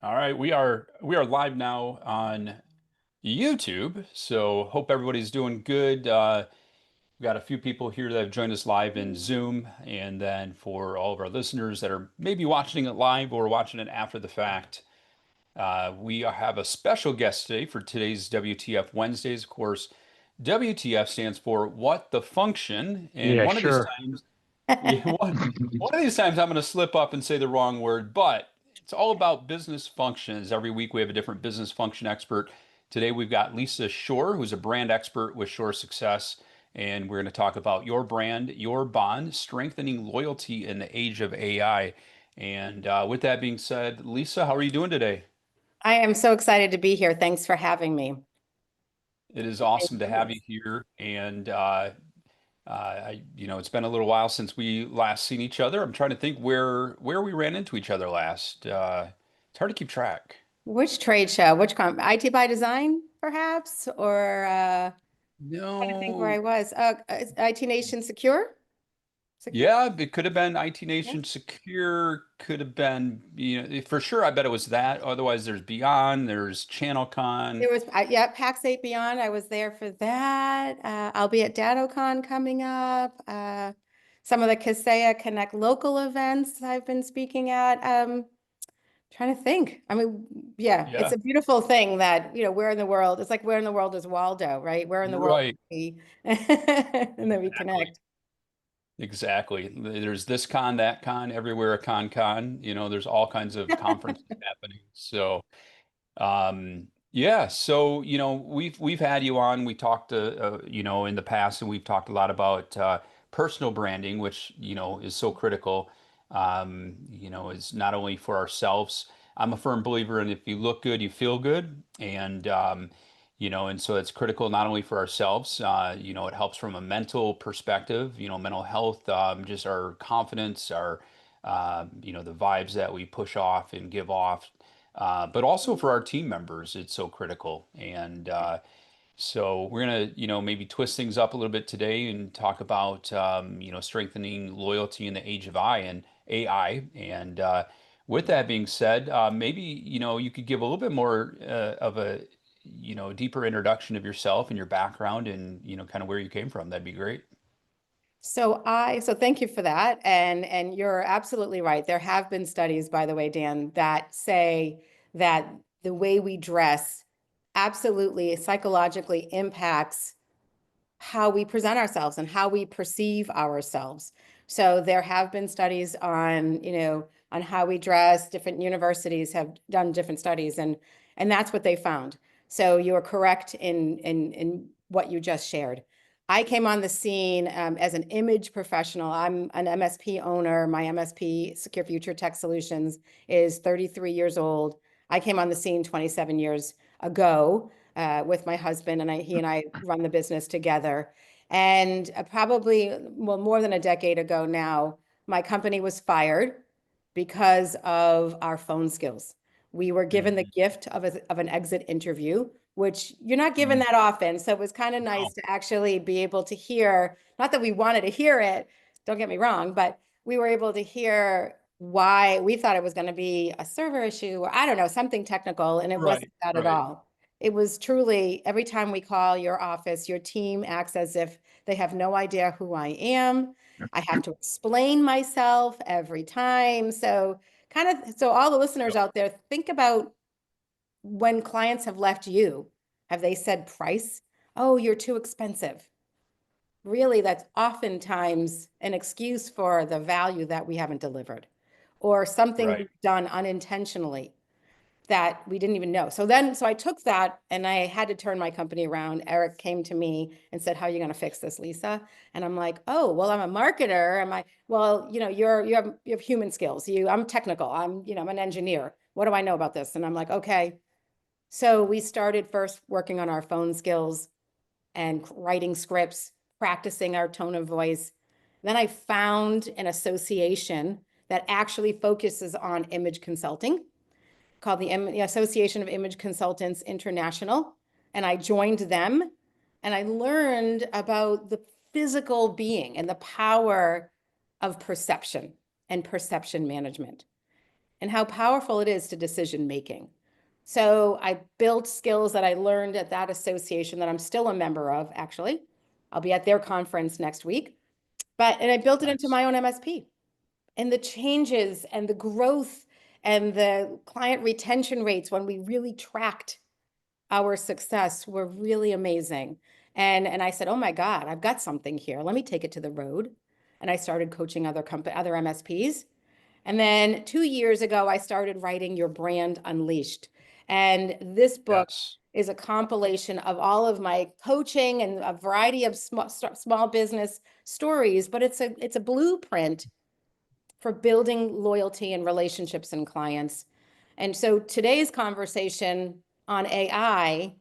All right, we are live now on YouTube, so hope everybody's doing good. We've got a few people here that have joined us live in Zoom, and then for all of our listeners that are maybe watching it live or watching it after the fact, we have a special guest today for today's WTF Wednesdays. Of course, WTF stands for What the Function, and Yeah, one of these sure. times yeah, one of these times I'm going to slip up and say the wrong word, but it's all about business functions. Every week we have a different business function expert. Today we've got Lisa Shorr, who's a brand expert with Shorr Success, and we're going to talk about your brand, your bond, strengthening loyalty in the age of AI. And with that being said, Lisa, how are you doing today? I am so excited to be here. Thanks for having me. It is Thank awesome to have you. you here, and it's been a little while since we last seen each other. I'm trying to think where we ran into each other last. It's hard to keep track. Which trade show? Which IT by design, perhaps? Or trying to think where I No, was. Is IT Nation Secure? Secure? yeah, it could have been IT Yeah. Nation Secure. Could have been, for sure. I bet it was that. Otherwise, there's Beyond. There's ChannelCon. There was, yeah, PAX 8 Beyond. I was there for that. I'll be at DattoCon coming up. Some of the Kaseya Connect local events I've been speaking at. Trying to think. I mean, yeah, it's Yeah, a beautiful thing that, where in the world, it's like where in the world is Waldo, right? Where in the world right. is he? And then we Exactly. connect. Exactly. There's this con, that con, everywhere a con. There's all kinds of conferences happening. So. Yeah, so we've had you on. We talked in the past, and we've talked a lot about personal branding, which is so critical. Is not only for ourselves. I'm a firm believer in if you look good, you feel good, and so it's critical not only for ourselves. It helps from a mental perspective. Mental health, just our confidence, our the vibes that we push off and give off, but also for our team members, it's so critical. And so we're gonna, maybe twist things up a little bit today and talk about, strengthening loyalty in the age of AI. And with that being said, maybe, you could give a little bit more of a, deeper introduction of yourself and your background and, kind of where you came from. That'd be great. So thank you for that. And you're absolutely right. There have been studies, by the way, Dan, that say that the way we dress absolutely psychologically impacts how we present ourselves and how we perceive ourselves. So there have been studies on, on how we dress. Different universities have done different studies, and that's what they found. So you're correct in what you just shared. I came on the scene as an image professional. I'm an MSP owner. My MSP, Secure Future Tech Solutions, is 33 years old. I came on the scene 27 years ago with my husband, and he and I run the business together. And probably, well, more than a decade ago now, my company was fired because of our phone skills. We were given the Mhm. gift of an exit interview, which you're not given Mm. that often. So it was kind of nice No, to actually be able to hear, not that we wanted to hear it, don't get me wrong, but we were able to hear why we thought it was going to be a server issue or I don't know, something technical, and it right, wasn't that at right, all. It was truly every time we call your office, your team acts as if they have no idea who I am. I have to explain myself every time. So all the listeners yep, out there, think about when clients have left you. Have they said price? Oh, you're too expensive. Really, that's oftentimes an excuse for the value that we haven't delivered or something right. we've done unintentionally that we didn't even know. So I took that and I had to turn my company around. Eric came to me and said, "How are you going to fix this, Lisa?" And I'm like, "Oh, well, I'm a marketer." Well, you have human skills. I'm technical. I'm an engineer. What do I know about this? And I'm like, "Okay." So we started first working on our phone skills and writing scripts, practicing our tone of voice. Then I found an association that actually focuses on image consulting called the Association of Image Consultants International. And I joined them and I learned about the physical being and the power of perception and perception management. and how powerful it is to decision making. So I built skills that I learned at that association that I'm still a member of, actually. I'll be at their conference next week. And I built it into Nice. my own MSP. And the changes and the growth and the client retention rates when we really tracked our success were really amazing. And I said, oh my God, I've got something here. Let me take it to the road. And I started coaching other MSPs. And then 2 years ago, I started writing Your Brand Unleashed. And this book Yes. is a compilation of all of my coaching and a variety of small business stories, but it's a blueprint for building loyalty and relationships and clients. And so today's conversation on AI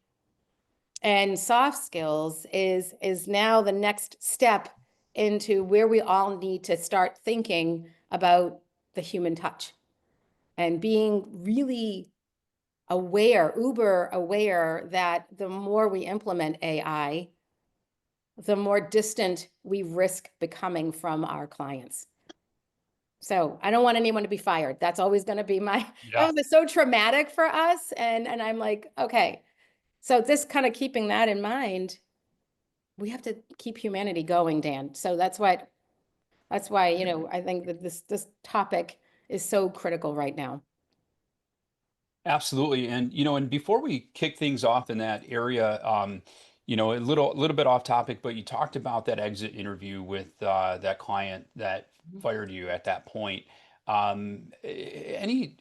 and soft skills is now the next step into where we all need to start thinking about the human touch and being really aware, uber aware, that the more we implement AI, the more distant we risk becoming from our clients. So I don't want anyone to be fired. That's always going to be Yeah. that was so traumatic for us. And I'm like, okay, so this kind of keeping that in mind, we have to keep humanity going, Dan. So that's why, I think that this topic is so critical right now. Absolutely. And and before we kick things off in that area, a little bit off topic, but you talked about that exit interview with that client that fired you at that point. Any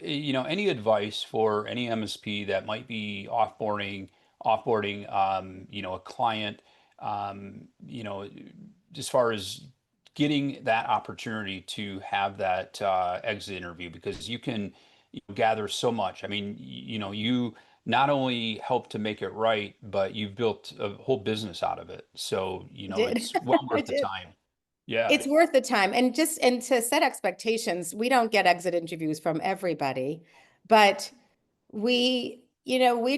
advice for any MSP that might be offboarding, a client, as far as getting that opportunity to have that exit interview, because you can gather so much. I mean, you not only help to make it right, but you've built a whole business out of it. So, I did. it's well I worth the did. time. Yeah. It's worth the time. And to set expectations, we don't get exit interviews from everybody, but we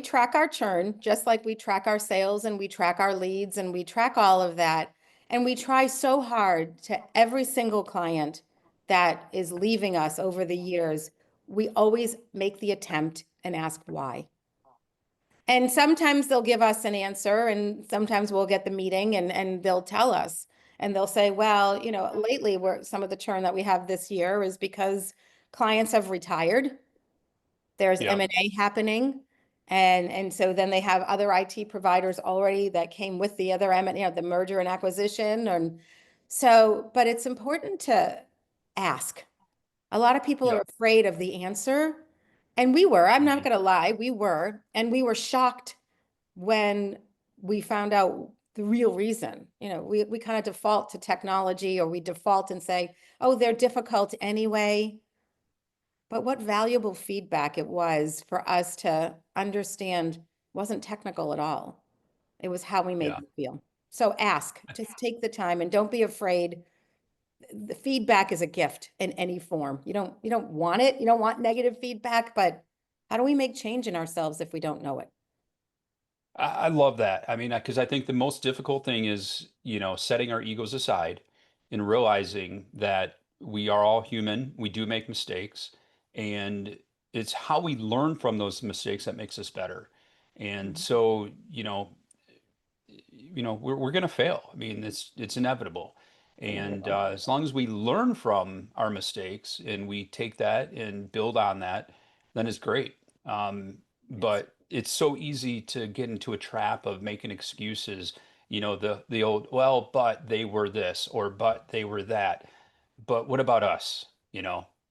track our churn just like we track our sales and we track our leads and we track all of that. And we try so hard to every single client that is leaving us over the years. We always make the attempt and ask why. And sometimes they'll give us an answer, and sometimes we'll get the meeting and they'll tell us. And they'll say, well, lately some of the churn that we have this year is because clients have retired. There's Yep. M&A happening. And so then they have other IT providers already that came with the other the merger and acquisition. And so, but it's important to ask. A lot of people are Yep. afraid of the answer. And we were, I'm not Mhm. going to lie, we were. And we were shocked when we found out the real reason. We kind of default to technology, or we default and say, oh, they're difficult anyway. But what valuable feedback it was for us to understand wasn't technical at all. It was how we made Yeah. them feel. So ask, just take the time and don't be afraid. The feedback is a gift in any form. You don't want it. You don't want negative feedback, but how do we make change in ourselves if we don't know it? I love that. I mean, because I think the most difficult thing is, setting our egos aside and realizing that we are all human. We do make mistakes, and it's how we learn from those mistakes that makes us better. And Mhm. so, we're going to fail. I mean, it's inevitable. And Inevitable. as long as we learn from our mistakes and we take that and build on that, then it's great. Yes. But it's so easy to get into a trap of making excuses. The old, well, but they were this, or but they were that. But what about us?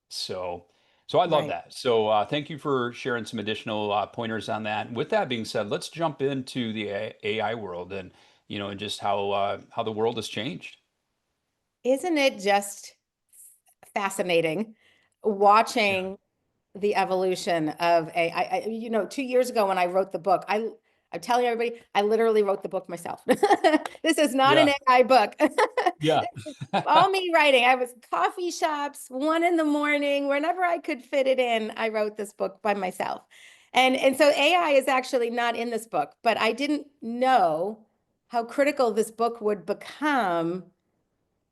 So I love Right. that. So thank you for sharing some additional pointers on that. With that being said, let's jump into the AI world, and just how the world has changed. Isn't it just fascinating Yeah. watching the evolution of AI? 2 years ago when I wrote the book, I'm telling everybody, I literally wrote the book myself. This is not an Yeah. AI book. Yeah. All me writing. I was coffee shops, 1 in the morning, whenever I could fit it in, I wrote this book by myself. And so AI is actually not in this book, but I didn't know how critical this book would become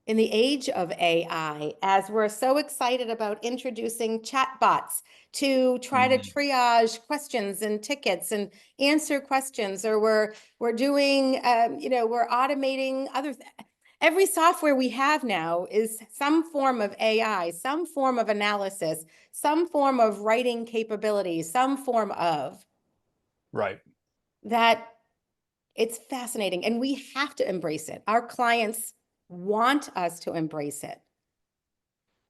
in the age of AI, as we're so excited about introducing chatbots to try to Mhm. triage questions and tickets and answer questions, or we're doing, we're automating every software we have now is some form of AI, some form of analysis, some form of writing capability, some form of Right. that. It's fascinating, and we have to embrace it. Our clients want us to embrace it.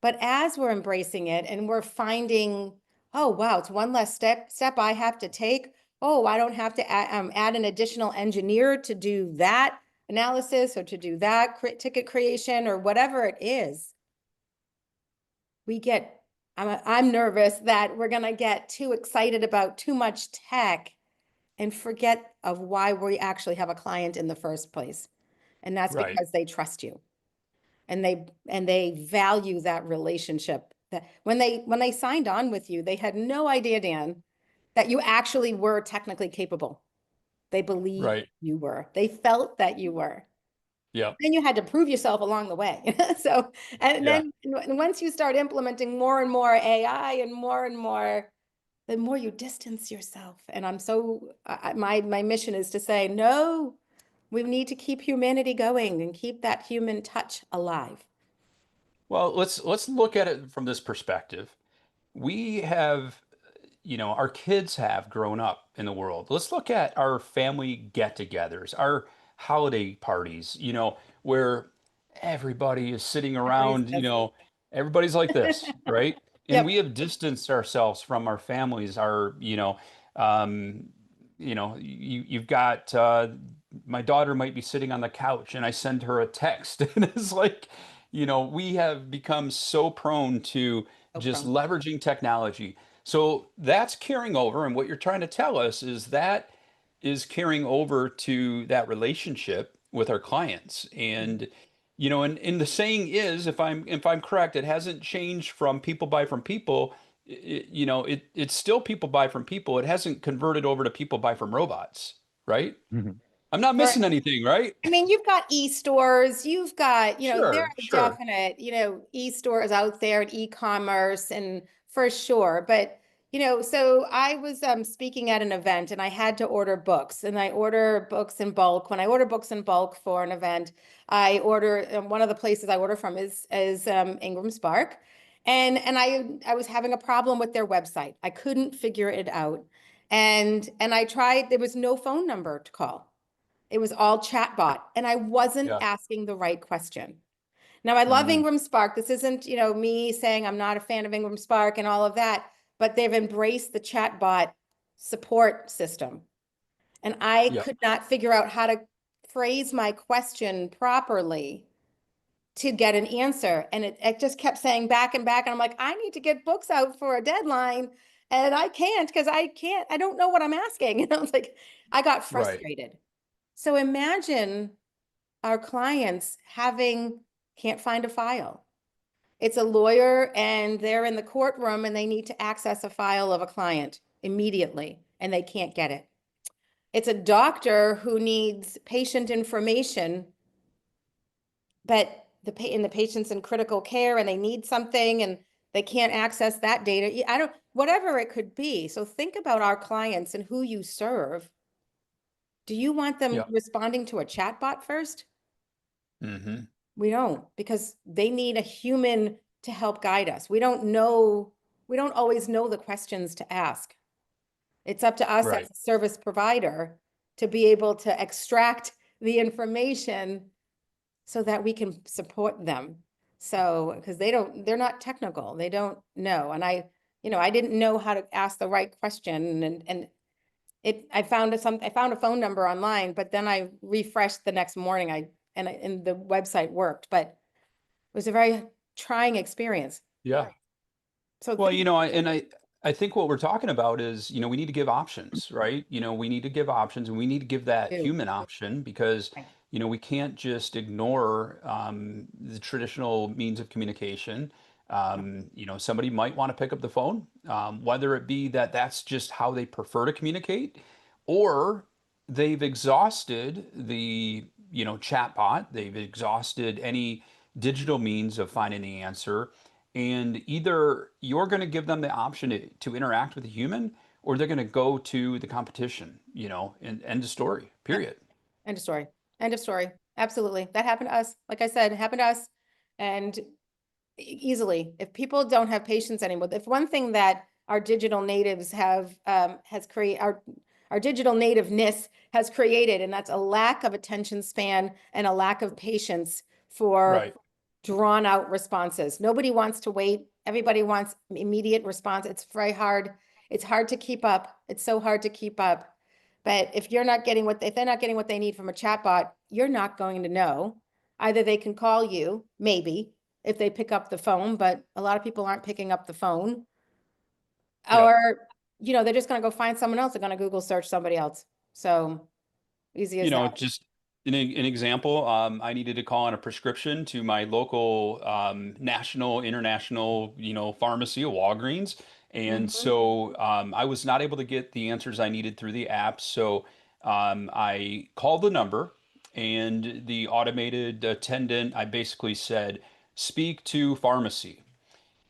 But as we're embracing it and we're finding, oh, wow, it's one less step I have to take. Oh, I don't have to add an additional engineer to do that analysis or to do that ticket creation or whatever it is. I'm nervous that we're going to get too excited about too much tech and forget of why we actually have a client in the first place. And that's Right. because they trust you and they value that relationship. That when they signed on with you, they had no idea, Dan, that you actually were technically capable. They believed Right. you were. They felt that you were. Yeah. Then you had to prove yourself along the way. So, and Yeah. then once you start implementing more and more AI and more, the more you distance yourself. And I'm so, my mission is to say, no, we need to keep humanity going and keep that human touch alive. Well, let's look at it from this perspective. We have, our kids have grown up in the world. Let's look at our family get-togethers, our holiday parties, where everybody is sitting Everybody's around, busy. everybody's like this, right? And Yep. we have distanced ourselves from our families, um, you've got my daughter might be sitting on the couch and I send her a text and it's like, we have become so prone to So just prone. leveraging technology. So that's carrying over. And what you're trying to tell us is that is carrying over to that relationship with our clients. And, and the saying is, if I'm correct, it hasn't changed from people buy from people. It's still people buy from people. It hasn't converted over to people buy from robots, right? Mhm. I'm not Right. missing anything, right? I mean, you've got e-stores, you've got, there Sure, are sure. definite, e-stores out there and e-commerce and for sure. But, so I was speaking at an event and I had to order books and I order books in bulk. When I order books in bulk for an event, I order, one of the places I order from is Ingram Spark. And I was having a problem with their website. I couldn't figure it out. And I tried, there was no phone number to call. It was all chatbot, and I wasn't Yeah. asking the right question. Now, I love Mm, Ingram Spark. This isn't, me saying I'm not a fan of Ingram Spark and all of that, but they've embraced the chatbot support system. And I yeah. could not figure out how to phrase my question properly to get an answer. And it just kept saying back and back. And I'm like, I need to get books out for a deadline. And I can't because I don't know what I'm asking. And I was like, I got Right. frustrated. So imagine our clients can't find a file. It's a lawyer and they're in the courtroom and they need to access a file of a client immediately and they can't get it. It's a doctor who needs patient information, but the patient's in critical care and they need something and they can't access that data. Whatever it could be. So think about our clients and who you serve. Do you want them Yeah. responding to a chatbot first? Hmm. We don't, because they need a human to help guide us. We don't always know the questions to ask. It's up to us as Right. a service provider to be able to extract the information so that we can support them. So, because they're not technical, they don't know. And I didn't know how to ask the right question and I found a phone number online, but then I refreshed the next morning. And the website worked, but it was a very trying experience. Yeah. So Well, think I think what we're talking about is, we need to give options, right? We need to give options and we need to give that do. human option because, Right. we can't just ignore the traditional means of communication. Somebody might want to pick up the phone, whether it be that that's just how they prefer to communicate, or they've exhausted the, chatbot, they've exhausted any digital means of finding the answer. And either you're going to give them the option to interact with a human, or they're going to go to the competition, and end of story, Yep. period. End of story. End of story. Absolutely. That happened to us. Like I said, it happened to us. And easily, if people don't have patience anymore, if one thing that our digital natives have has created, our digital nativeness has created, and that's a lack of attention span and a lack of patience for Right. drawn out responses. Nobody wants to wait. Everybody wants immediate response. It's very hard. It's hard to keep up. It's so hard to keep up. But if you're not getting if they're not getting what they need from a chatbot, you're not going to know. Either they can call you, maybe, if they pick up the phone, but a lot of people aren't picking up the phone. Yep. Or, they're just going to go find someone else. They're going to Google search somebody else. So easy as that. Just an example, I needed to call on a prescription to my local national, international, pharmacy, a Walgreens. And Mhm. so I was not able to get the answers I needed through the app. So I called the number, and the automated attendant, I basically said, speak to pharmacy.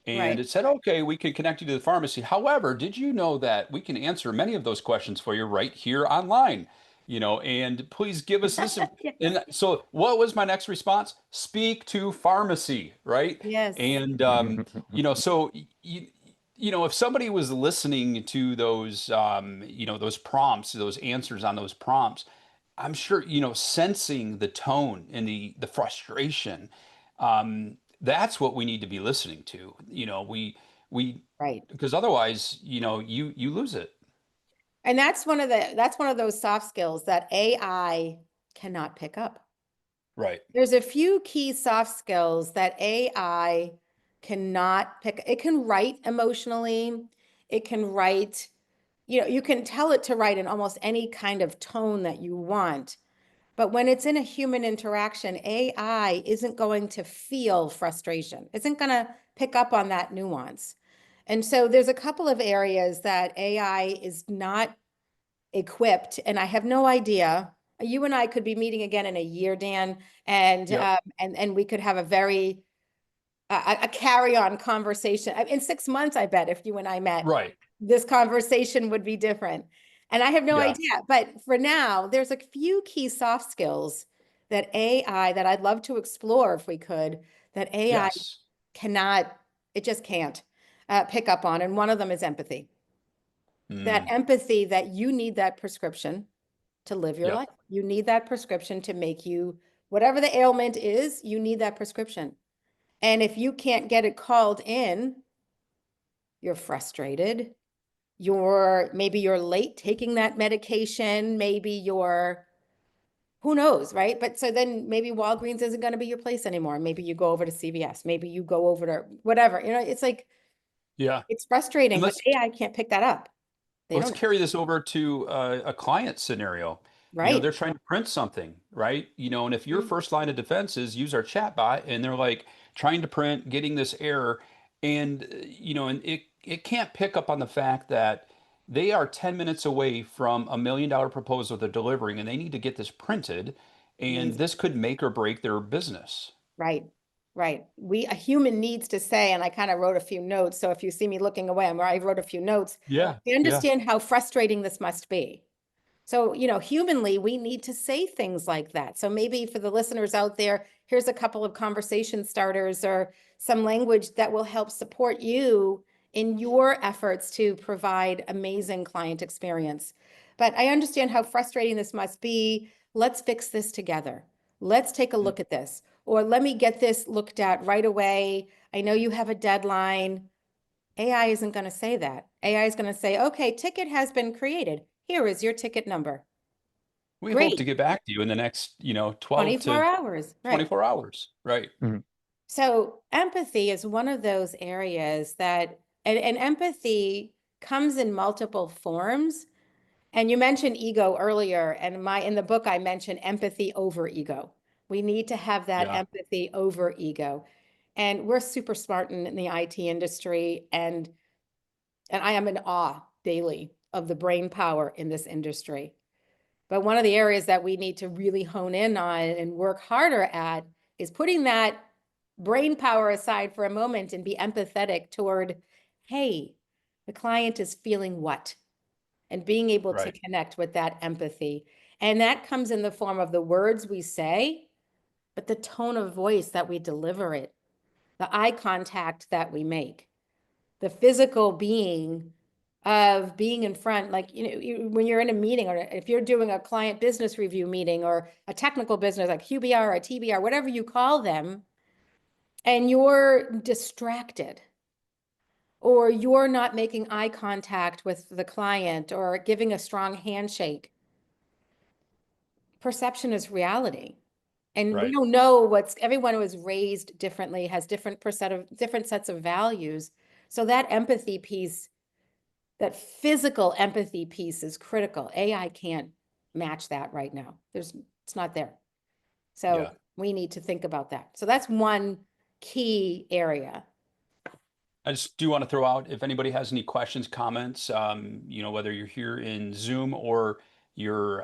And Right. it said, okay, we can connect you to the pharmacy. However, did you know that we can answer many of those questions for you right here online? And please give us this. Yes. And so, what was my next response? Speak to pharmacy, right? Yes. And, so, if somebody was listening to those, those prompts, those answers on those prompts, I'm sure, sensing the tone and the frustration, that's what we need to be listening to. We Right. because otherwise, you lose it. And that's one of those soft skills that AI cannot pick up. Right. There's a few key soft skills that AI cannot pick. It can write emotionally. It can write, you can tell it to write in almost any kind of tone that you want. But when it's in a human interaction, AI isn't going to feel frustration, isn't going to pick up on that nuance. And so there's a couple of areas that AI is not equipped, and I have no idea. You and I could be meeting again in a year, Dan, and Yep. and we could have a very a carry-on conversation. In 6 months, I bet if you and I met, Right. this conversation would be different. And I have no Yeah. idea. But for now, there's a few key soft skills that AI that I'd love to explore if we could, that AI Yes. cannot, it just can't pick up on. And one of them is empathy. That Mm. empathy that you need that prescription to live your Yep. life. You need that prescription to make you, whatever the ailment is, you need that prescription. And if you can't get it called in, you're frustrated. Maybe you're late taking that medication. Maybe who knows, right? But so then maybe Walgreens isn't going to be your place anymore. Maybe you go over to CVS. Maybe you go over to whatever. It's like, Yeah. it's And frustrating, but AI can't pick that up. They let's don't, carry this over to a client scenario. right? They're trying to print something, right? And if your Mhm. first line of defense is use our chat bot, and they're like trying to print, getting this error, and and it can't pick up on the fact that they are 10 minutes away from $1 million proposal they're delivering, and they need to get this printed, and Needs, this could make or break their business. right, right. A human needs to say, and I kind of wrote a few notes. So if you see me looking away, I wrote a few notes. Yeah, I yeah, understand how frustrating this must be. So, humanly, we need to say things like that. So maybe for the listeners out there, here's a couple of conversation starters or some language that will help support you in your efforts to provide amazing client experience. But I understand how frustrating this must be. Let's fix this together. Let's take a mm, look at this, or let me get this looked at right away. I know you have a deadline. AI isn't going to say that. AI is going to say, okay, ticket has been created. Here is your ticket number. we hope to Great. get back to you in the next 12 24 to hours. Right. 24 hours, right? Mhm. So empathy is one of those areas that, and empathy comes in multiple forms. And you mentioned ego earlier, and in the book, I mentioned empathy over ego. We need to have that Yeah. empathy over ego. And we're super smart in the IT industry, and I am in awe daily of the brain power in this industry. But one of the areas that we need to really hone in on and work harder at is putting that brain power aside for a moment and be empathetic toward, hey, the client is feeling what? And being able to Right. connect with that empathy. And that comes in the form of the words we say, but the tone of voice that we deliver it, the eye contact that we make, the physical being of being in front, like, when you're in a meeting, or if you're doing a client business review meeting or a technical business like QBR or TBR, whatever you call them, and you're distracted, or you're not making eye contact with the client or giving a strong handshake, perception is reality. And we Right. don't know everyone was raised differently, has different sets of values. So that empathy piece, that physical empathy piece is critical. AI can't match that right now. It's not there. So Yeah. we need to think about that. So that's one key area. I just do want to throw out if anybody has any questions, comments, whether you're here in Zoom or you're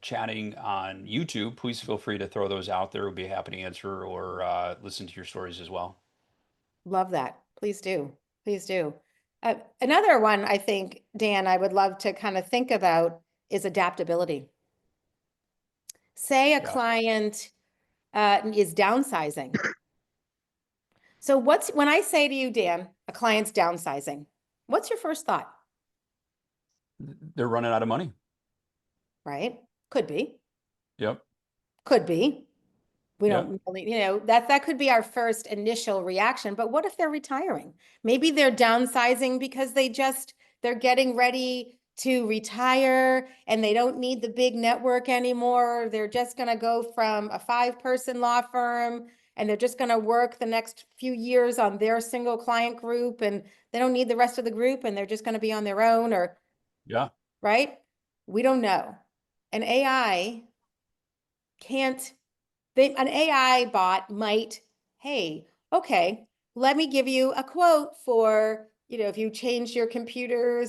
chatting on YouTube, please feel free to throw those out there. We'll be happy to answer or listen to your stories as well. Love that. Please do. Please do. Another one, I think, Dan, I would love to kind of think about is adaptability. Say a Yeah. client is downsizing. So when I say to you, Dan, a client's downsizing, what's your first thought, They're running out of money. right? Could be, Yep. could be. We Yep. don't really, that could be our first initial reaction. But what if they're retiring? Maybe they're downsizing because they're getting ready to retire and they don't need the big network anymore. They're just going to go from a 5-person law firm and they're just going to work the next few years on their single client group and they don't need the rest of the group and they're just going to be on their own, or, Yeah. right? We don't know. And AI can't an AI bot might, hey, okay, let me give you a quote for, if you change your computer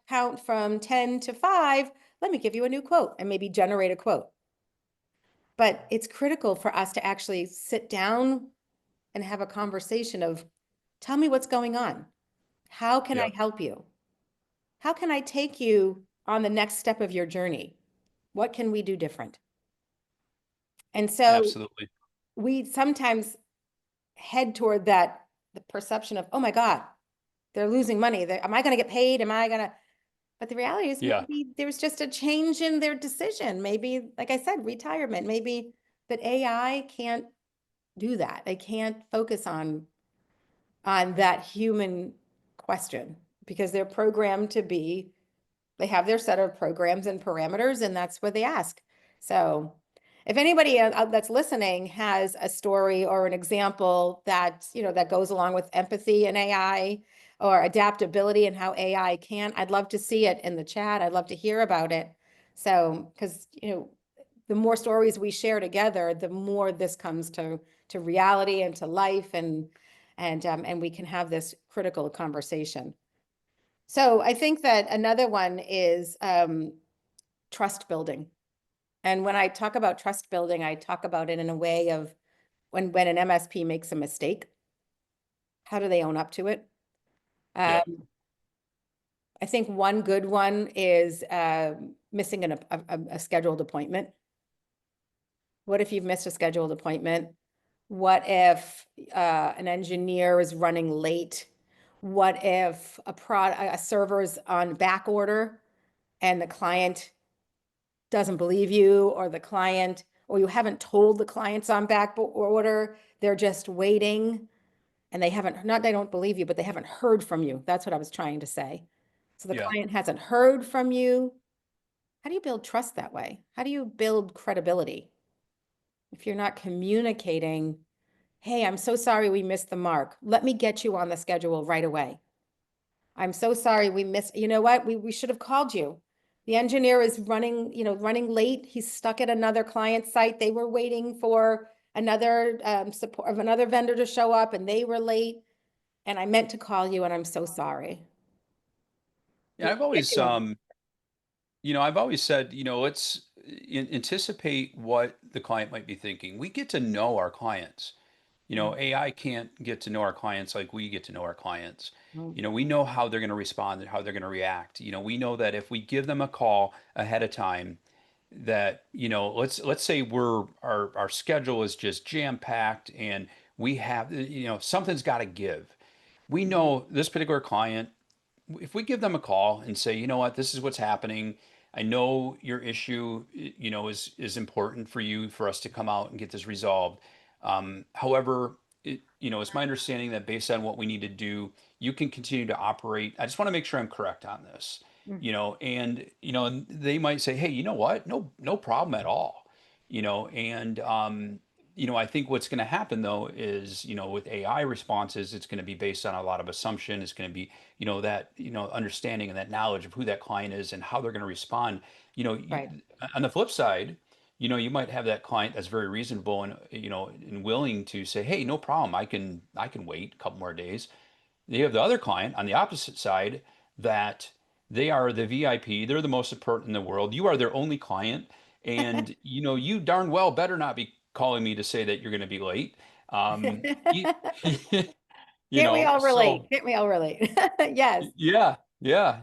count from 10 to 5, let me give you a new quote and maybe generate a quote. But it's critical for us to actually sit down and have a conversation of, tell me what's going on. How can I Yep. help you? How can I take you on the next step of your journey? What can we do different? And so Absolutely. we sometimes head toward the perception of, oh my God, they're losing money. Am I going to get paid? But the reality is Yeah. maybe there's just a change in their decision. Maybe, like I said, retirement, maybe, but AI can't do that. They can't focus on that human question because they're programmed to be, they have their set of programs and parameters, and that's what they ask. So if anybody that's listening has a story or an example that goes along with empathy and AI or adaptability and how AI can, I'd love to see it in the chat. I'd love to hear about it. So, because, the more stories we share together, the more this comes to reality and to life, and we can have this critical conversation. So I think that another one is trust building. And when I talk about trust building, I talk about it in a way of when an MSP makes a mistake, how do they own up to it? Yep. Um, I think one good one is missing a scheduled appointment. What if you've missed a scheduled appointment? What if an engineer is running late? What if a server's on back order and the client doesn't believe you, or you haven't told the clients on back order, they're just waiting and they don't believe you, but they haven't heard from you. That's what I was trying to say. So the Yeah. client hasn't heard from you. How do you build trust that way? How do you build credibility? If you're not communicating, hey, I'm so sorry we missed the mark. Let me get you on the schedule right away. I'm so sorry we missed, you know what? We should have called you. The engineer is running late. He's stuck at another client site. They were waiting for another support of another vendor to show up and they were late. And I meant to call you and I'm so sorry. Yeah. Get you on. I've always said, let's anticipate what the client might be thinking. We get to know our clients. AI can't get to know our clients like we get to know our clients. Mm. We know how they're going to respond and how they're going to react. We know that if we give them a call ahead of time, that let's say our schedule is just jam packed and we have something's got to give. We Mhm. know this particular client, if we give them a call and say, you know what, this is what's happening. I know your issue, is important for you for us to come out and get this resolved. However, it's my understanding that based on what we need to do, you can continue to operate. I just want to make sure I'm correct on this. Mm. And they might say, hey, you know what? No, no problem at all. And I think what's going to happen though is, with AI responses, it's going to be based on a lot of assumption. It's going to be, that, understanding and that knowledge of who that client is and how they're going to respond. Right. On the flip side, you might have that client that's very reasonable and, and willing to say, hey, no problem. I can wait a couple more days. You have the other client on the opposite side that they are the VIP. They're the most important in the world. You are their only client. And, you darn well better not be calling me to say that you're going to be late. You, Can't we all relate? so Can't we all relate? Yes. yeah, yeah.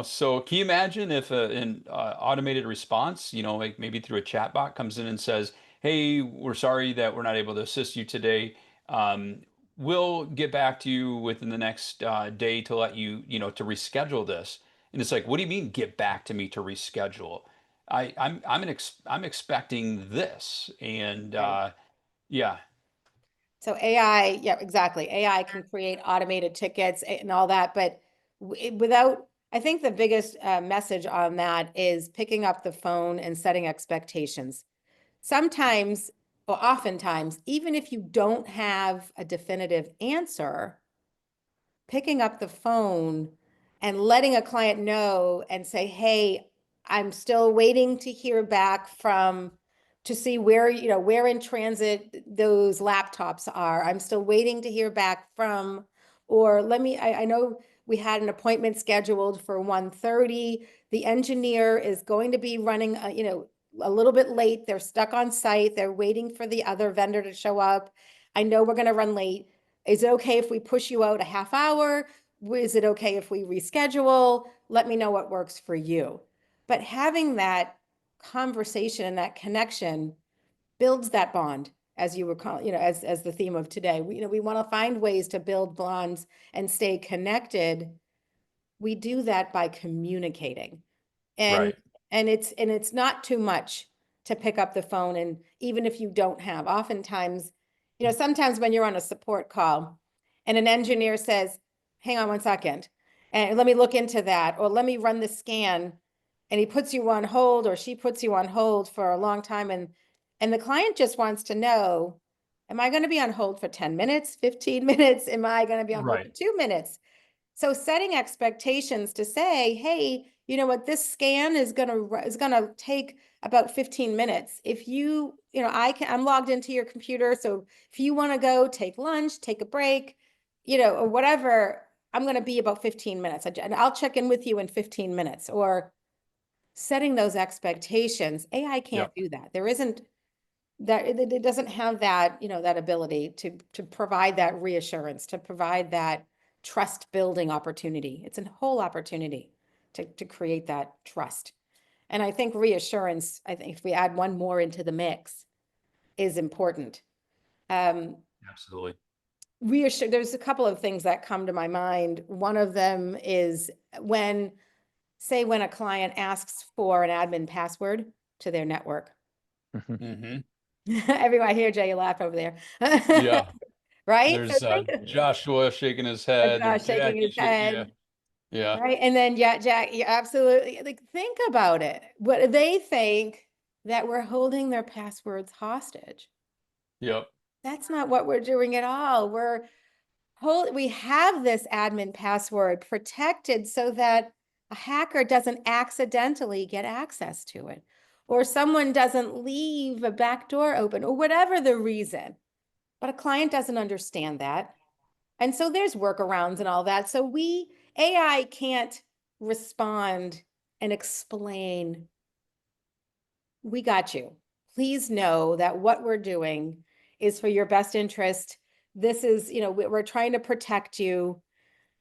So can you imagine if an automated response, like maybe through a chatbot comes in and says, "Hey, we're sorry that we're not able to assist you today. Um, we'll get back to you within the next day to let you, to reschedule this." And it's like, what do you mean, get back to me to reschedule? I'm expecting this, and Right. yeah, So AI, yeah, exactly. AI can create automated tickets and all that, but without, I think the biggest message on that is picking up the phone and setting expectations. Sometimes, or oftentimes, even if you don't have a definitive answer, picking up the phone and letting a client know and say, hey, I'm still waiting to hear back from to see where in transit those laptops are. I'm still waiting to hear back from, or I know we had an appointment scheduled for 1:30. The engineer is going to be running, a little bit late. They're stuck on site. They're waiting for the other vendor to show up. I know we're going to run late. Is it okay if we push you out a half hour? Is it okay if we reschedule? Let me know what works for you. But having that conversation and that connection builds that bond, as you were calling, as the theme of today. We want to find ways to build bonds and stay connected. We do that by communicating. And right, it's not too much to pick up the phone. And even if you don't have, oftentimes, sometimes when you're on a support call and an engineer says, hang on 1 second, and let me look into that, or let me run the scan, and he puts you on hold or she puts you on hold for a long time, and the client just wants to know, am I going to be on hold for 10 minutes, 15 minutes? Am I going to be on hold for right, 2 minutes? So setting expectations to say, hey, you know what, this scan is gonna take about 15 minutes. If I'm logged into your computer, so if you want to go take lunch, take a break, or whatever, I'm gonna be about 15 minutes. And I'll check in with you in 15 minutes. Or setting those expectations. AI can't yep, do that. There isn't that it doesn't have that, that ability to provide that reassurance, to provide that trust building opportunity. It's a whole opportunity to create that trust. And I think reassurance, I think if we add one more into the mix, is important. Um, absolutely, there's a couple of things that come to my mind. One of them is when a client asks for an admin password to their network. hmm Everyone, I hear Jay, you laugh over there. yeah. Right? So There's think Joshua shaking his head, and shaking Jackie, his yeah, head, yeah, right? And then, yeah, Jack, you absolutely, like, think about it. What they think that we're holding their passwords hostage. yep, That's not what we're doing at all. We have this admin password protected so that a hacker doesn't accidentally get access to it, or someone doesn't leave a back door open, or whatever the reason. But a client doesn't understand that. And so there's workarounds and all that. So AI can't respond and explain, we got you. Please know that what we're doing is for your best interest. This is, you know, we're trying to protect you.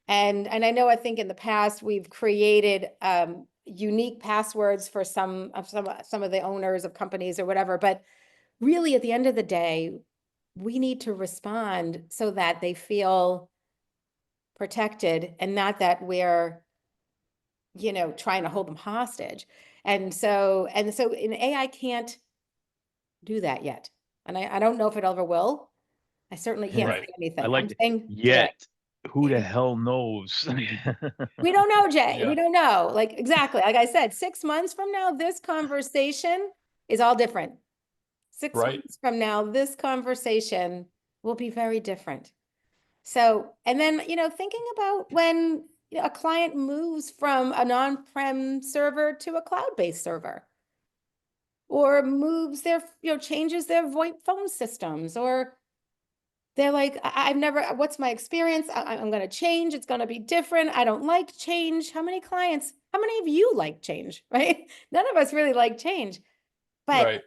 And I know, I think in the past we've created unique passwords for some of the owners of companies or whatever, but really at the end of the day, we need to respond so that they feel protected and not that we're, you know, trying to hold them hostage. And so in AI can't do that yet. And I don't know if it ever will. I certainly can't say Right. I anything. I'm like it. saying today. Yet, who the hell knows? We don't know, Jay. Yeah. We don't know. Like, exactly. Like I said, 6 months from now, this conversation is all different. Six Right. months from now, this conversation will be very different. So, and then, you know, thinking about when, you know, a client moves from an on-prem server to a cloud-based server, or moves their, you know, changes their VoIP phone systems, or they're like, I've never, what's my experience? I'm going to change. It's going to be different. I don't like change. How many clients, how many of you like change, right? None of us really like change. But Right.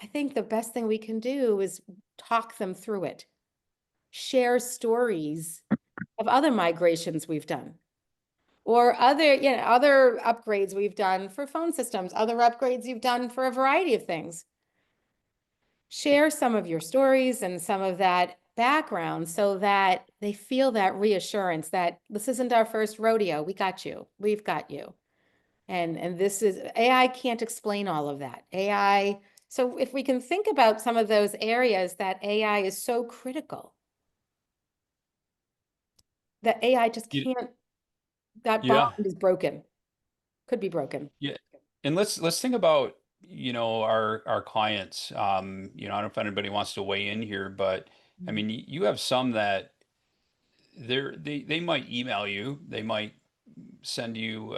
I think the best thing we can do is talk them through it, share stories of other migrations we've done, or other, you know, other upgrades we've done for phone systems, other upgrades you've done for a variety of things. Share some of your stories and some of that background so that they feel that reassurance that this isn't our first rodeo. We got you. We've got you. And this is, AI can't explain all of that. AI, so if we can think about some of those areas that AI is so critical, that AI just You- can't, that bond Yeah. is broken, could be broken. Yeah. And let's think about, you know, our clients. You know, I don't know if anybody wants to weigh in here, but I mean, you have some that they might email you, they might send you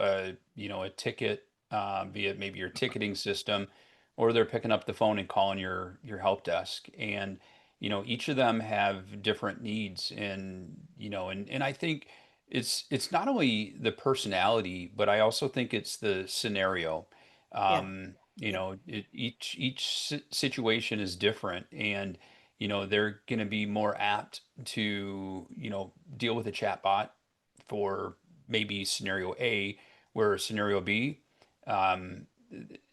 you know, a ticket via maybe your ticketing system, or they're picking up the phone and calling your help desk. And you know, each of them have different needs, and you know, and I think it's not only the personality, but I also think it's the scenario. Yeah. You Yeah. know, each situation is different, and you know, they're going to be more apt to, you know, deal with a chatbot for maybe scenario A, where scenario B, um,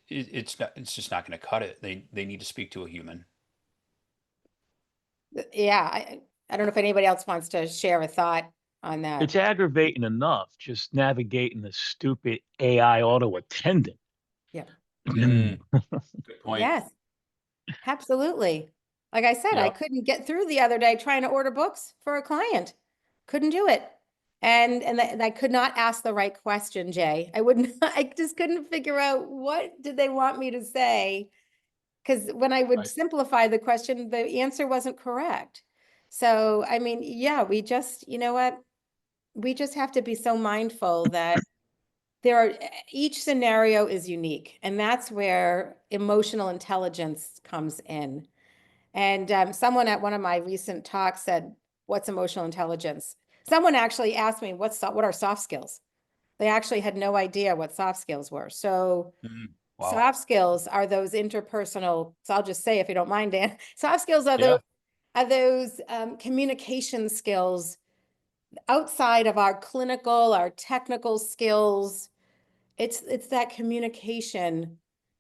it's just not going to cut it. They need to speak to a human. Yeah. I don't know if anybody else wants to share a thought on that. It's aggravating enough just navigating the stupid AI auto attendant. Yeah. Mm, good point. Yes. Absolutely. Like I said, I Yep. couldn't get through the other day trying to order books for a client. Couldn't do it. And I could not ask the right question, Jay. I wouldn't, I just couldn't figure out what did they want me to say. Because when I would Right. simplify the question, the answer wasn't correct. So, I mean, yeah, we just, you know what? We just have to be so mindful that there are, each scenario is unique. And that's where emotional intelligence comes in. And someone at one of my recent talks said, what's emotional intelligence? Someone actually asked me, what are soft skills? They actually had no idea what soft skills were. So Mm, wow. soft skills are those interpersonal, so I'll just say, if you don't mind, Dan, soft skills are Yeah. those communication skills outside of our clinical, our technical skills. It's that communication,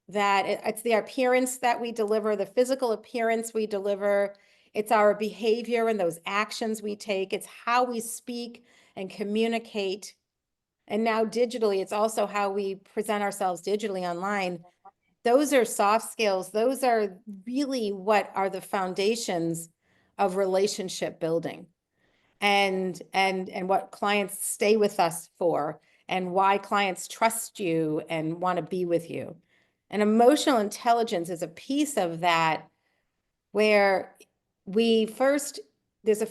that it's the appearance that we deliver, the physical appearance we deliver. It's our behavior and those actions we take. It's how we speak and communicate. And now digitally, it's also how we present ourselves digitally online. Those are soft skills. Those are really what are the foundations of relationship building, and what clients stay with us for, and why clients trust you and want to be with you. And emotional intelligence is a piece of that, where we first, there's a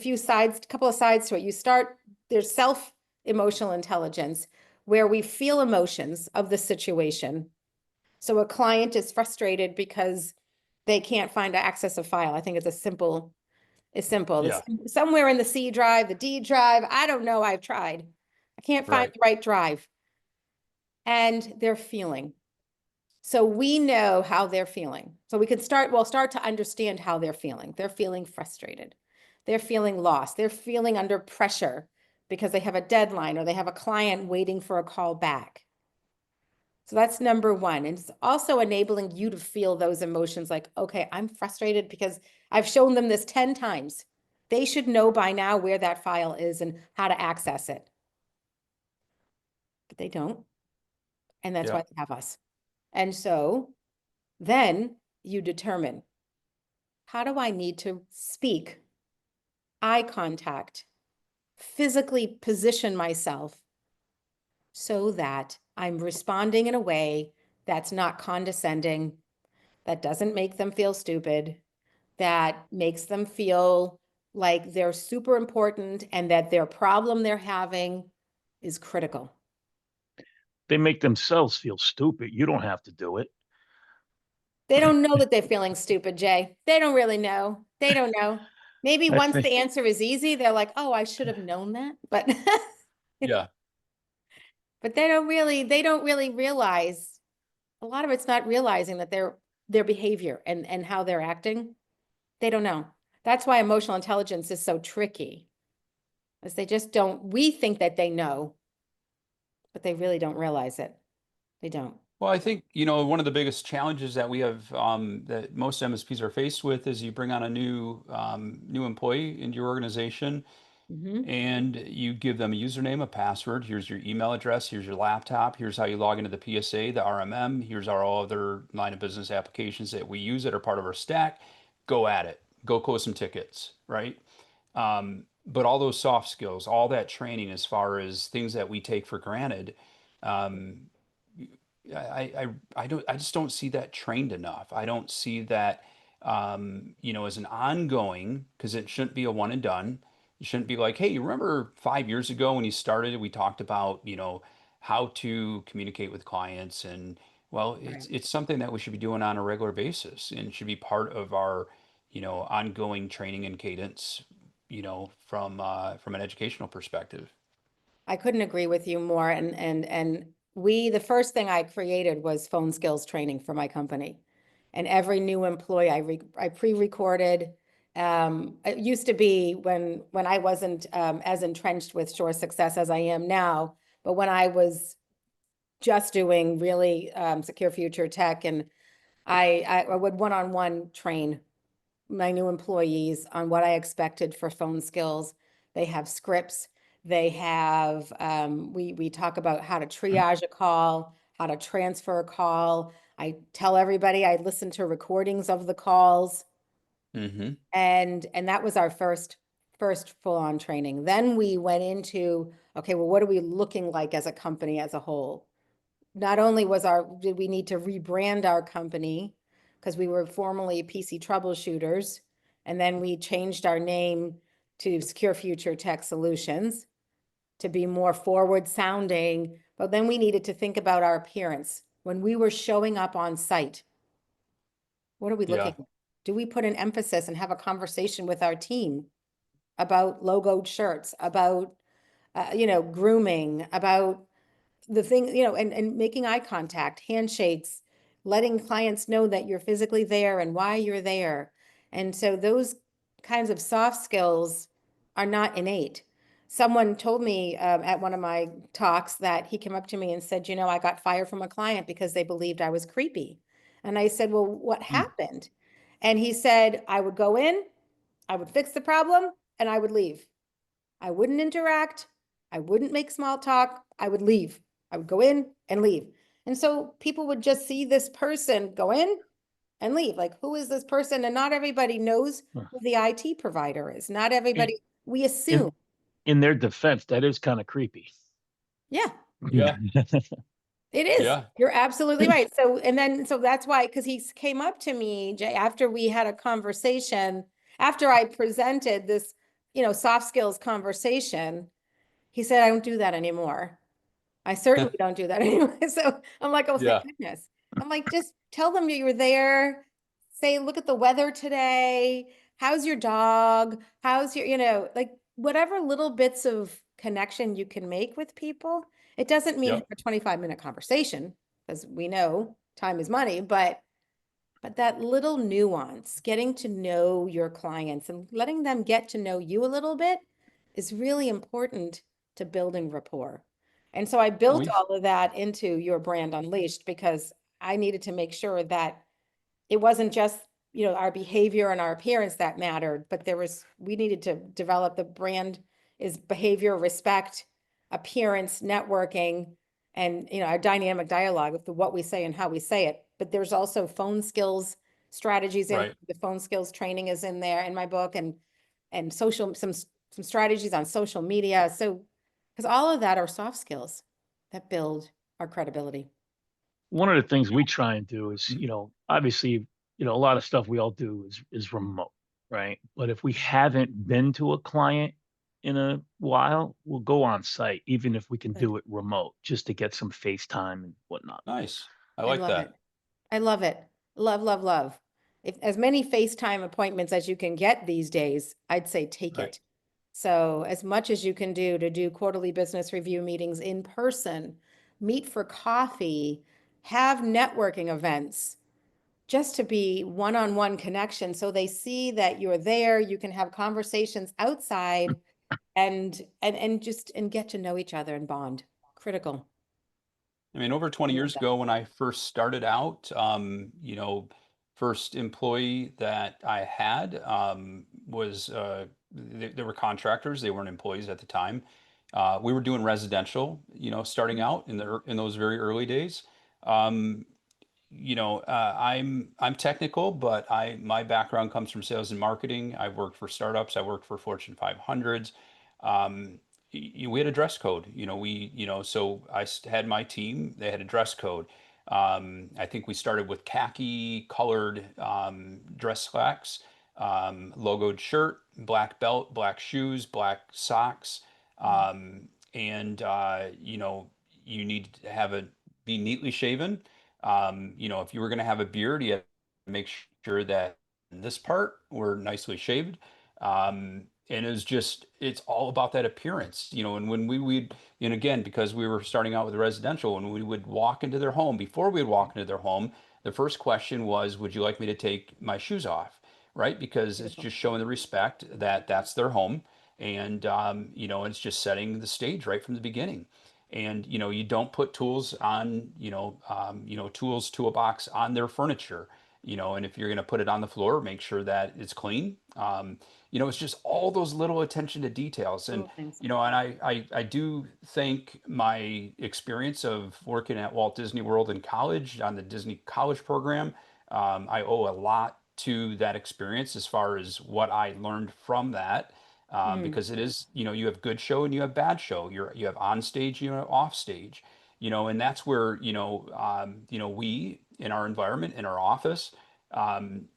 couple of sides to it. You start, there's self emotional intelligence, where we feel emotions of the situation. So a client is frustrated because they can't find to access a file. I think it's simple. Yeah. It's somewhere in the C drive, the D drive. I don't know. I've tried. I can't find Right. the right drive. And they're feeling. So we know how they're feeling. So we can we'll start to understand how they're feeling. They're feeling frustrated. They're feeling lost. They're feeling under pressure because they have a deadline or they have a client waiting for a call back. So that's number one. And it's also enabling you to feel those emotions like, okay, I'm frustrated because I've shown them this 10 times. They should know by now where that file is and how to access it. But they don't. And that's why Yeah. they have us. And so then you determine, how do I need to speak, eye contact, physically position myself so that I'm responding in a way that's not condescending, that doesn't make them feel stupid, that makes them feel like they're super important and that their problem they're having is critical. They make themselves feel stupid. You don't have to do it. They don't know that they're feeling stupid, Jay. They don't really know. They don't know. Maybe I once think the answer is easy, they're like, oh, I should have known that. But Yeah. but they don't really realize, a lot of it's not realizing that their behavior and how they're acting, they don't know. That's why emotional intelligence is so tricky, is they just don't, we think that they know, but they really don't realize it. They don't. Well, I think, one of the biggest challenges that we have, that most MSPs are faced with is you bring on a new employee into your organization Mhm. and you give them a username, a password. Here's your email address. Here's your laptop. Here's how you log into the PSA, the RMM. Here's our all other line of business applications that we use that are part of our stack. Go at it. Go close some tickets, right? But all those soft skills, all that training as far as things that we take for granted, um, I just don't see that trained enough. I don't see that, as an ongoing, because it shouldn't be a one and done. It shouldn't be like, hey, you remember 5 years ago when you started, we talked about, how to communicate with clients, and well, Right. it's something that we should be doing on a regular basis and should be part of our, ongoing training and cadence, from an educational perspective. I couldn't agree with you more. And the first thing I created was phone skills training for my company. And every new employee I pre-recorded. It used to be when I wasn't as entrenched with Shore Success as I am now, but when I was just doing really secure future tech, and I would one-on-one train my new employees on what I expected for phone skills. They have scripts. They have, we talk about how to triage a call, how to transfer a call. I tell everybody I listen to recordings of the calls. Mm-hmm. And that was our first full-on training. Then we went into, okay, well, what are we looking like as a company as a whole? Not only did we need to rebrand our company because we were formerly PC Troubleshooters, and then we changed our name to Secure Future Tech Solutions to be more forward sounding. But then we needed to think about our appearance. When we were showing up on site, what are we Yeah. looking at? Do we put an emphasis and have a conversation with our team about logoed shirts, about grooming, about the thing, and making eye contact, handshakes, letting clients know that you're physically there and why you're there. And so those kinds of soft skills are not innate. Someone told me at one of my talks that he came up to me and said, I got fired from a client because they believed I was creepy. And I said, well, what happened? And he said, I would go in, I would fix the problem, and I would leave. I wouldn't interact. I wouldn't make small talk. I would leave. I would go in and leave. And so people would just see this person go in and leave. Like, who is this person? And not everybody knows who the IT provider is. Not In, everybody, we in assume. in their defense, that is kind of creepy. Yeah, Yeah. it is. Yeah. You're absolutely right. So that's why, because he came up to me, Jay, after we had a conversation, after I presented this, soft skills conversation, he said, I don't do that anymore. I certainly don't do that anyway. So I'm like, oh, thank Yeah. goodness. I'm like, just tell them you were there. Say, look at the weather today. How's your dog? How's your, like whatever little bits of connection you can make with people. It doesn't mean have Yep. a 25-minute conversation, because we know time is money, but that little nuance, getting to know your clients and letting them get to know you a little bit is really important to building rapport. And so I built We've all of that into your brand Unleashed because I needed to make sure that it wasn't just, our behavior and our appearance that mattered, but we needed to develop the brand is behavior, respect, appearance, networking, and, a dynamic dialogue of what we say and how we say it. But there's also phone skills strategies in right. the phone skills training is in there in my book, and some strategies on social media. So, because all of that are soft skills that build our credibility. One of the things we try and do is, Mhm. obviously, a lot of stuff we all do is remote, right? But if we haven't been to a client in a while, we'll go on site, even if we can Good. do it remote, just to get some FaceTime and whatnot. Nice. I I like love it. that. I love it. Love, love, love. If as many FaceTime appointments as you can get these days, I'd say take Right. it. So as much as you can do to do quarterly business review meetings in person, meet for coffee, have networking events, just to be one-on-one connection. So they see that you're there, you can have conversations outside and get to know each other and bond. Critical. I mean, over 20 I love years that. ago when I first started out, first employee that I had was they were contractors. They weren't employees at the time. We were doing residential, starting out in those very early days. Um, I'm technical, but my background comes from sales and marketing. I've worked for startups. I worked for Fortune 500s. We had a dress code. So had my team. They had a dress code. I think we started with khaki colored dress slacks, logoed shirt, black belt, black shoes, black socks, Mm, and you need to be neatly shaven. If you were going to have a beard, you had to make sure that in this part were nicely shaved. And it's all about that appearance, and when and again, because we were starting out with residential, when we would walk into their home, before we would walk into their home, the first question was, would you like me to take my shoes off? Right? Because it's beautiful. just showing the respect that that's their home. And, it's just setting the stage right from the beginning. And you don't put tools on tools toolbox on their furniture. And if you're going to put it on the floor, make sure that it's clean. It's just all those little attention to details. And Little things. and I do think my experience of working at Walt Disney World in college on the Disney College program, I owe a lot to that experience as far as what I learned from that, Mm, because it is, you have good show and you have bad show. You have on stage, you have off stage, and that's where, we in our environment, in our office,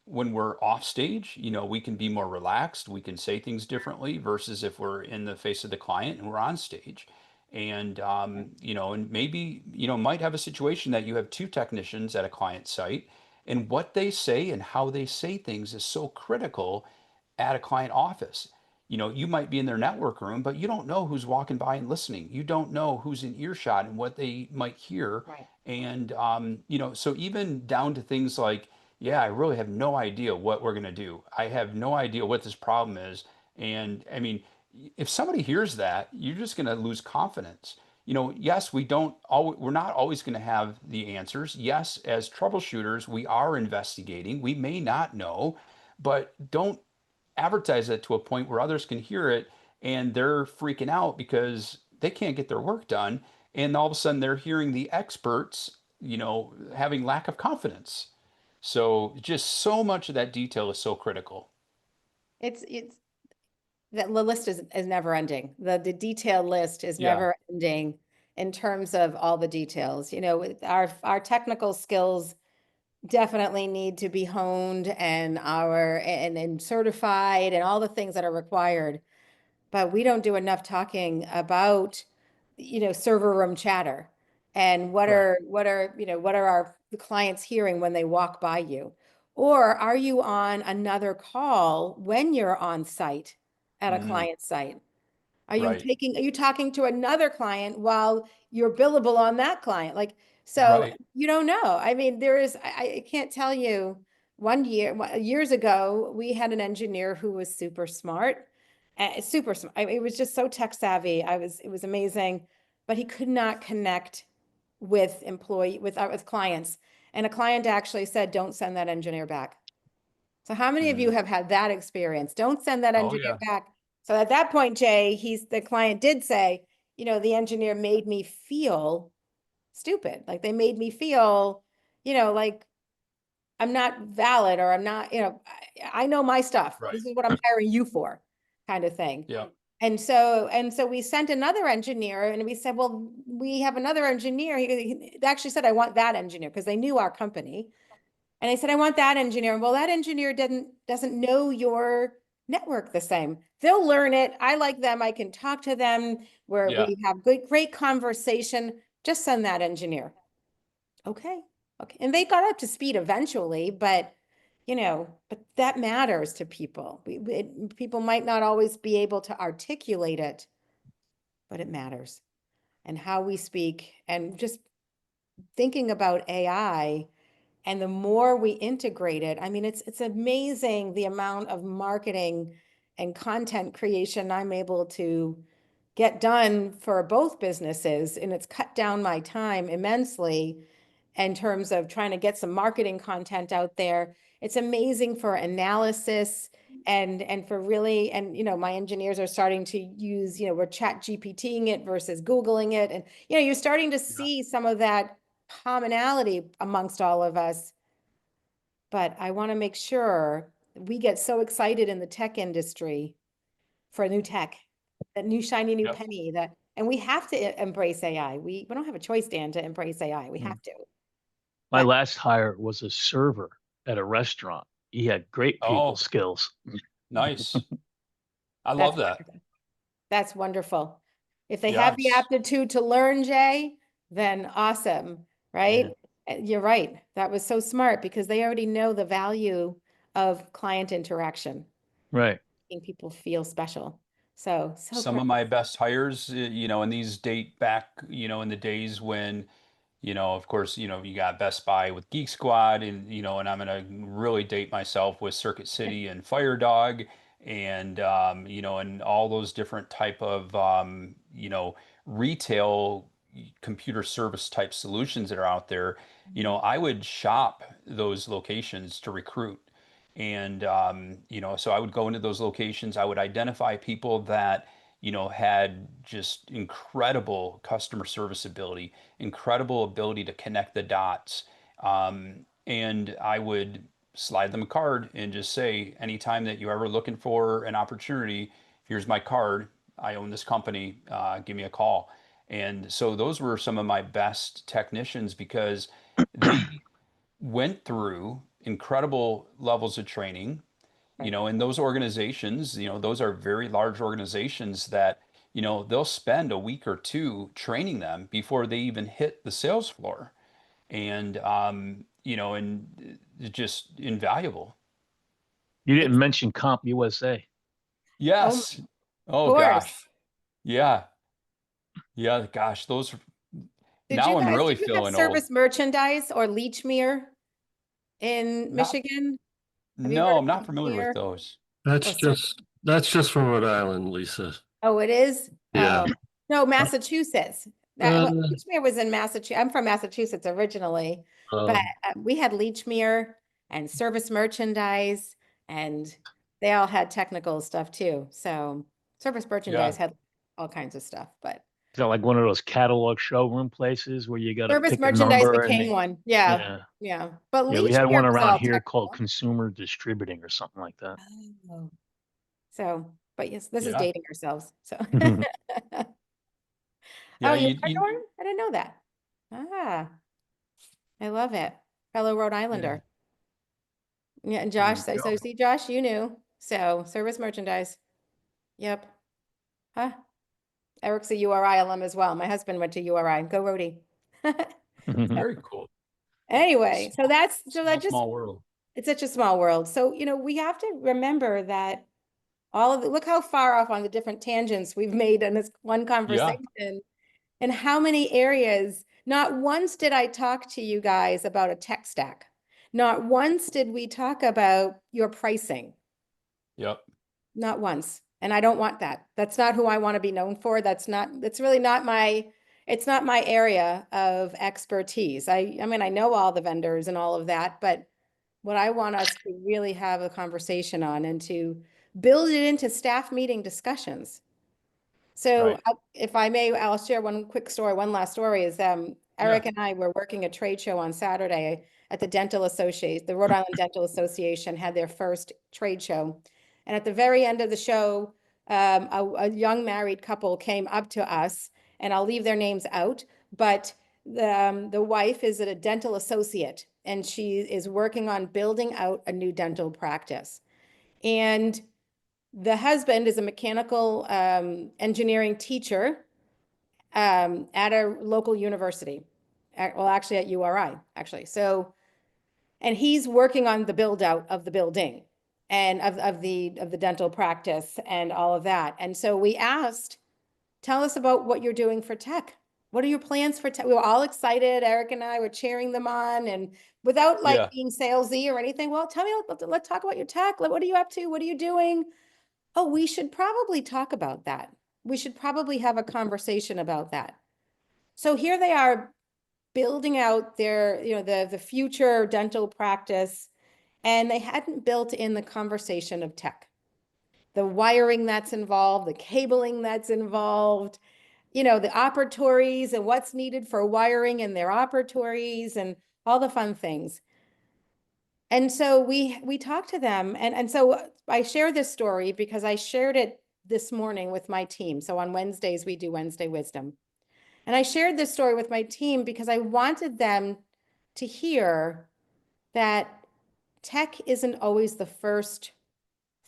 when we're off stage, we can be more relaxed. We can say things differently versus if we're in the face of the client and we're on stage. And, and maybe, might have a situation that you have two technicians at a client site, and what they say and how they say things is so critical at a client office. You might be in their network room, but you don't know who's walking by and listening. You don't know who's in earshot and what they might hear. right. And, so even down to things like, yeah, I really have no idea what we're going to do. I have no idea what this problem is. And I mean, if somebody hears that, you're just going to lose confidence. Yes, we're not always going to have the answers. Yes, as troubleshooters, we are investigating. We may not know, but don't advertise it to a point where others can hear it and they're freaking out because they can't get their work done. And all of a sudden they're hearing the experts, having lack of confidence. So just so much of that detail is so critical. It's the list is never ending. The detailed list is Yeah. never ending in terms of all the details. Our technical skills definitely need to be honed and certified and all the things that are required. But we don't do enough talking about, server room chatter and Right. what are our the clients hearing when they walk by you? Or are you on another call when you're on site at a Mm, client site? Are right. you talking to another client while you're billable on that client? Like, So Right. you don't know. I mean, I can't tell you. Years ago, we had an engineer who was super smart, super smart. I mean, it was just so tech savvy. It was amazing, but he could not connect with with clients. And a client actually said, "Don't send that engineer back." So how many of you Mm. have had that experience? Don't send that Oh, engineer yeah. back. So at that point, Jay, the client did say, the engineer made me feel stupid. Like they made me feel, like I'm not valid, or I'm not, I know my stuff. Right. This is what I'm hiring you for, kind of thing. Yeah. And so we sent another engineer, and we said, well, we have another engineer. He actually said, I want that engineer, because they knew our company. And I said, I want that engineer. Well, that engineer doesn't know your network the same. They'll learn it. I like them. I can talk to them where Yeah. we have great conversation. Just send that engineer. Okay. Okay. And they got up to speed eventually, but but that matters to people. People might not always be able to articulate it, but it matters. And how we speak, and just thinking about AI. And the more we integrate it, I mean, it's amazing the amount of marketing and content creation I'm able to get done for both businesses. And it's cut down my time immensely in terms of trying to get some marketing content out there. It's amazing for analysis and for really, and my engineers are starting to use, we're chat GPTing it versus Googling it. And you're starting to see some of that commonality amongst all of us. But I want to make sure we get so excited in the tech industry for new tech, that new shiny new Yep. penny, and we have to embrace AI. We don't have a choice, Dan, to embrace AI. We have to. My But last hire was a server at a restaurant. He had great people Oh, skills. nice. I that's love that. wonderful. That's wonderful. If they have the Yes. aptitude to learn, Jay, then awesome, right? You're right. That was so smart, because they already know the value of client interaction, Right. making people feel special. So Some great. of my best hires, and these date back, in the days when, of course, you got Best Buy with Geek Squad, and I'm gonna really date myself with Circuit City and Fire Dog, and and all those different type of retail computer service type solutions that are out there. I would shop those locations to recruit. And so I would go into those locations, I would identify people that, had just incredible customer service ability, incredible ability to connect the dots. And I would slide them a card and just say, anytime that you're ever looking for an opportunity, here's my card. I own this company. Give me a call. And so those were some of my best technicians, because they went through incredible levels of training, Right. in those organizations. Those are very large organizations that, they'll spend a week or two training them before they even hit the sales floor. And, it's just invaluable. You didn't It's, mention Comp USA. oh, of Yes. Oh course. gosh. Yeah. Yeah. Gosh, those, Did now you I'm guys, really did you have feeling old. service merchandise or Lechmere in Not, Michigan? Have you heard no, of I'm not familiar with Lechmere? those. Or That's just from Rhode Island, Lisa. Oh, it is? Yeah. Oh, no, Massachusetts. Uh, Well, Lechmere was in Massachusetts. I'm from Massachusetts originally, but um, we had Lechmere and service merchandise, and they all had technical stuff too. So service merchandise Yeah. had all kinds of stuff, but Is that like one of those catalog showroom places where you got to service pick a merchandise number and became one. Yeah, yeah. yeah. But Yeah, we had Lechmere one was around all here called technical. Consumer Distributing or something like that. Oh. So, but yes, this is Yeah. dating ourselves. So, Yeah. oh, you You, are, you, Norm? I didn't know that. Ah, I love it. Fellow Rhode yeah. Islander. Yeah, and There Josh, you so go. see, Josh, you knew. So service merchandise. Yep. Huh? Eric's a URI alum as well. My husband went to URI. Go Rhody. Very cool. Anyway, so that Small, just, small world. it's such a small world. So, we have to remember that all of it, look how far off on the different tangents we've made in this one Yeah. conversation, and how many areas Not once did I talk to you guys about a tech stack. Not once did we talk about your pricing. Yep. Not once. And I don't want that. That's not who I want to be known for. That's really not it's not my area of expertise. I mean, I know all the vendors and all of that, but what I want us to really have a conversation on and to build it into staff meeting discussions. So Right. if I may, I'll share one quick story. One last story is Eric Yeah. and I were working a trade show on Saturday at the Dental Association. The Rhode Island Dental Association had their first trade show. And at the very end of the show, a young married couple came up to us, and I'll leave their names out, but the wife is a dental associate, and she is working on building out a new dental practice. And the husband is a mechanical engineering teacher at a local university. Well, actually at URI, actually. So, and he's working on the build out of the building and of the dental practice and all of that. And so we asked, tell us about what you're doing for tech. What are your plans for tech? We were all excited. Eric and I were cheering them on, and without like Yeah. being salesy or anything. Well, tell me, let's talk about your tech. What are you up to? What are you doing? Oh, we should probably talk about that. We should probably have a conversation about that. So here they are building out their, the future dental practice, and they hadn't built in the conversation of tech, the wiring that's involved, the cabling that's involved, the operatories and what's needed for wiring in their operatories and all the fun things. And so we talked to them, and so I share this story because I shared it this morning with my team. So on Wednesdays, we do Wednesday Wisdom. And I shared this story with my team because I wanted them to hear that tech isn't always the first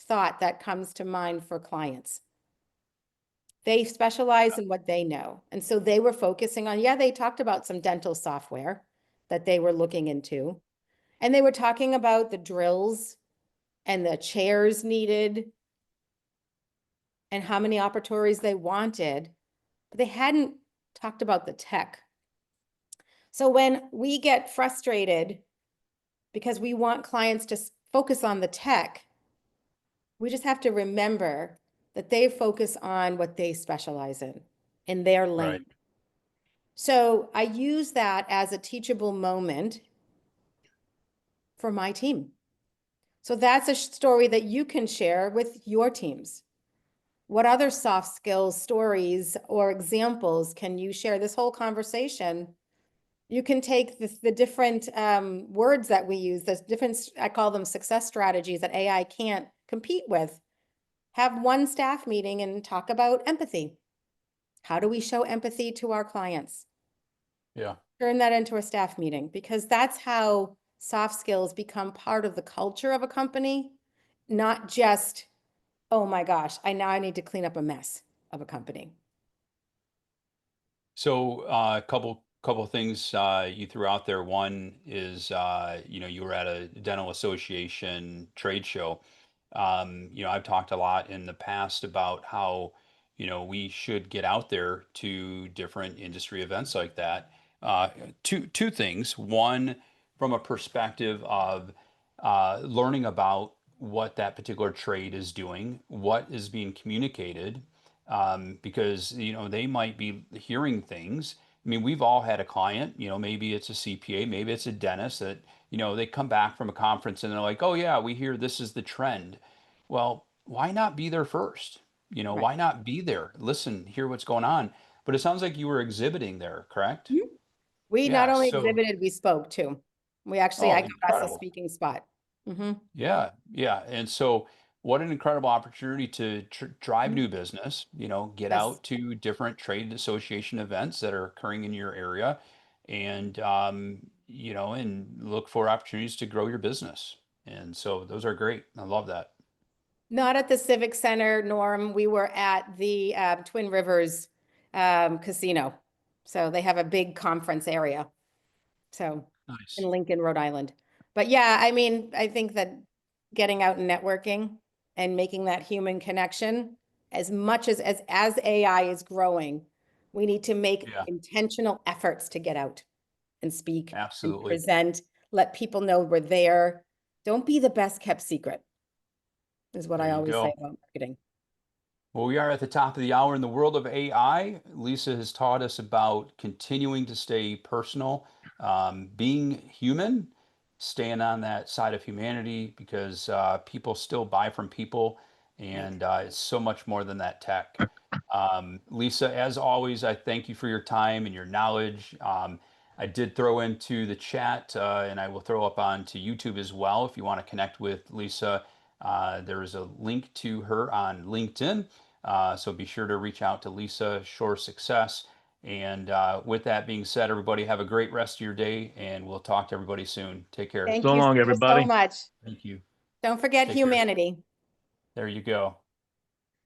thought that comes to mind for clients. They specialize in what they know. And so they were focusing on, they talked about some dental software that they were looking into. And they were talking about the drills and the chairs needed and how many operatories they wanted, but they hadn't talked about the tech. So when we get frustrated because we want clients to focus on the tech, we just have to remember that they focus on what they specialize in their lane. Right. So I use that as a teachable moment for my team. So that's a story that you can share with your teams. What other soft skills stories or examples can you share? This whole conversation, you can take the different words that we use, the different, I call them success strategies that AI can't compete with. Have one staff meeting and talk about empathy. How do we show empathy to our clients? Yeah. Turn that into a staff meeting, because that's how soft skills become part of the culture of a company, not just, oh my gosh, I need to clean up a mess of a company. So a couple things you threw out there. One is you were at a dental association trade show. I've talked a lot in the past about how we should get out there to different industry events like that. Uh, two things. One, from a perspective of learning about what that particular trade is doing, what is being communicated, because they might be hearing things. I mean, we've all had a client, maybe it's a CPA, maybe it's a dentist that they come back from a conference and they're like, oh yeah, we hear this is the trend. Well, why not be there first? Right. Why not be there, listen, hear what's going on? But it sounds like you were exhibiting there, correct? Mhm. We not Yeah. only So, exhibited, we spoke too. I oh, got us a incredible. speaking spot. Mm-hmm. Yeah, yeah. And so, what an incredible opportunity to drive new business, get Yes. out to different trade association events that are occurring in your area and, and look for opportunities to grow your business. And so, those are great. I love that. Not at the Civic Center, Norm. We were at the Twin Rivers Casino. So they have a big conference area. So in Nice. Lincoln, Rhode Island. But yeah, I mean, I think that getting out and networking and making that human connection, as much as AI is growing, We need to make Yeah. intentional efforts to get out and speak and Absolutely. present, let people know we're there. Don't be the best kept secret, is what There I you always go. say about marketing. Well, we are at the top of the hour in the world of AI. Lisa has taught us about continuing to stay personal, being human, staying on that side of humanity because people still buy from people, and it's so much more than that tech. Lisa, as always, I thank you for your time and your knowledge. I did throw into the chat, and I will throw up onto YouTube as well if you want to connect with Lisa. There is a link to her on LinkedIn. So be sure to reach out to Lisa, Shorr Success. And with that being said, everybody have a great rest of your day, and we'll talk to everybody soon. Take care. Thank So you long, so everybody. much. Thank you. Don't forget Take care. humanity. There you go.